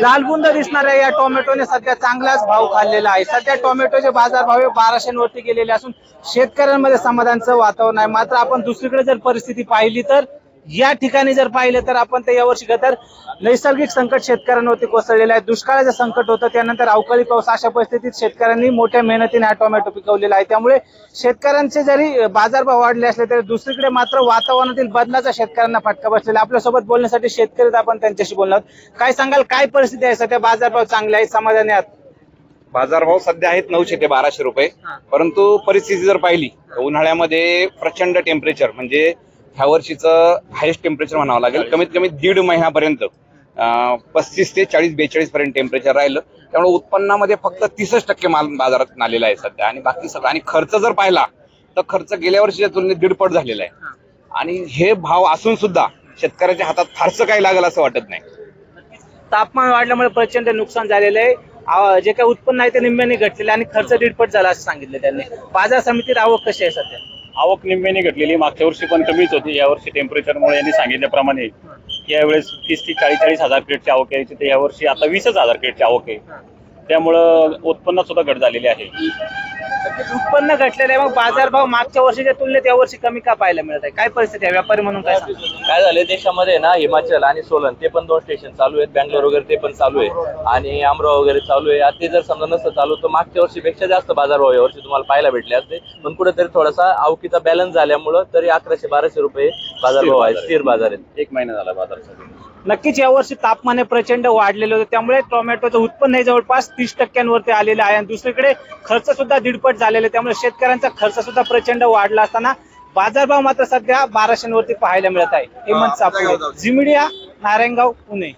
लालबुंद दिसणाऱ्या या टोमॅटोने सध्या चांगलाच भाव खाल्लेला आहे। सध्या टोमॅटोचे बाजारभाव 1200 वरती गेलेले असून शेतकऱ्यांमध्ये समाधानाचं वातावरण आहे। मात्र आपण दुसरीकडे जर परिस्थिती पाहिली तर या ठिकाणी जर पाहिलं तर आपण ते यावर्षी तर नैसर्गिक संकट शेतकऱ्यांवरती कोसळलेलं आहे। दुष्काळाचं संकट होतं, त्यानंतर अवकाळी पाऊस, अशा परिस्थितीत शेतकऱ्यांनी मोठ्या मेहनतीने हा टोमॅटो पिकवलेला आहे। त्यामुळे शेतकऱ्यांचे जरी बाजारभाव वाढले असले तरी दुसरीकडे मात्र वातावरणातील बदलाचा शेतकऱ्यांना फटका बसलेला। आपल्यासोबत बोलण्यासाठी शेतकरी आपण त्यांच्याशी बोलणार। काय सांगाल, काय परिस्थिती आहे सध्या? बाजारभाव चांगले आहेत, समाधानी आहात? बाजारभाव सध्या आहेत 900 ते 1200 रुपये, परंतु परिस्थिती जर पाहिली उन्हाळ्यामध्ये प्रचंड टेम्परेचर, म्हणजे ह्या वर्षीचं हायेस्ट टेम्परेचर म्हणावं लागेल। कमीत कमी दीड महिन्यापर्यंत 35 ते 40-42 पर्यंत टेम्परेचर राहिलं। त्यामुळे उत्पन्नामध्ये फक्त 30% माल बाजारात आलेला आहे सध्या, आणि बाकी सगळं। आणि खर्च जर पाहिला तर खर्च गेल्या वर्षीच्या तुलनेत 1.5 झालेला आहे। आणि हे भाव असून सुद्धा शेतकऱ्याच्या हातात फारसं काही लागेल असं वाटत नाही। तापमान वाढल्यामुळे प्रचंड नुकसान झालेलं आहे। जे काही उत्पन्न आहे ते निम्म्याने घटलेले आणि खर्च 1.5 झाला असं सांगितलं त्यांनी। बाजार समितीत आवक कशी आहे सध्या? आवक निम्म्याने घटलेली, मागच्या वर्षी पण कमीच होती। यावर्षी टेम्परेचरमुळे यांनी सांगितल्याप्रमाणे यावेळेस 30 ते 40 हजार क्रेटची आवक यायची, तर यावर्षी आता 20,000 क्रेटची आवक आहे। त्यामुळं उत्पन्नात सुद्धा घट झालेली आहे। उत्पन्न घटलेलं आहे, मग बाजारभाव मागच्या वर्षीच्या तुलनेत यावर्षी कमी का पाहायला मिळत आहे? काय परिस्थिती आहे व्यापारी म्हणून? काय झालंय देशामध्ये ना, हिमाचल आणि सोलन ते पण 2 स्टेशन चालू आहेत, बँगलोर वगैरे ते पण चालू आहे, आणि अमरावती वगैरे चालू आहे। आता ते जर समजा नसतं चालू तर मागच्या वर्षीपेक्षा जास्त बाजारभाव यावर्षी तुम्हाला पाहायला भेटले असते। पण कुठेतरी थोडासा आवकीचा बॅलन्स झाल्यामुळे तरी 1100-1200 रुपये बाजारभाव आहे, स्थिर बाजार आहेत। 1 महिना झाला बाजारासाठी। नक्कीच यावर्षी तापमान प्रचंड वाढलेलं होतं, त्यामुळे टोमॅटोचं उत्पन्न जवळपास 30% वरती आलेलं आहे। आणि दुसरीकडे खर्च सुद्धा 1.5 झालेला आहे, त्यामुळे शेतकऱ्यांचा खर्च सुद्धा प्रचंड वाढला असताना बाजारभाव मात्र सध्या 1200 वरती पाहायला मिळत आहे। हेमंत सापळे, झी मीडिया, नारायणगाव, पुणे।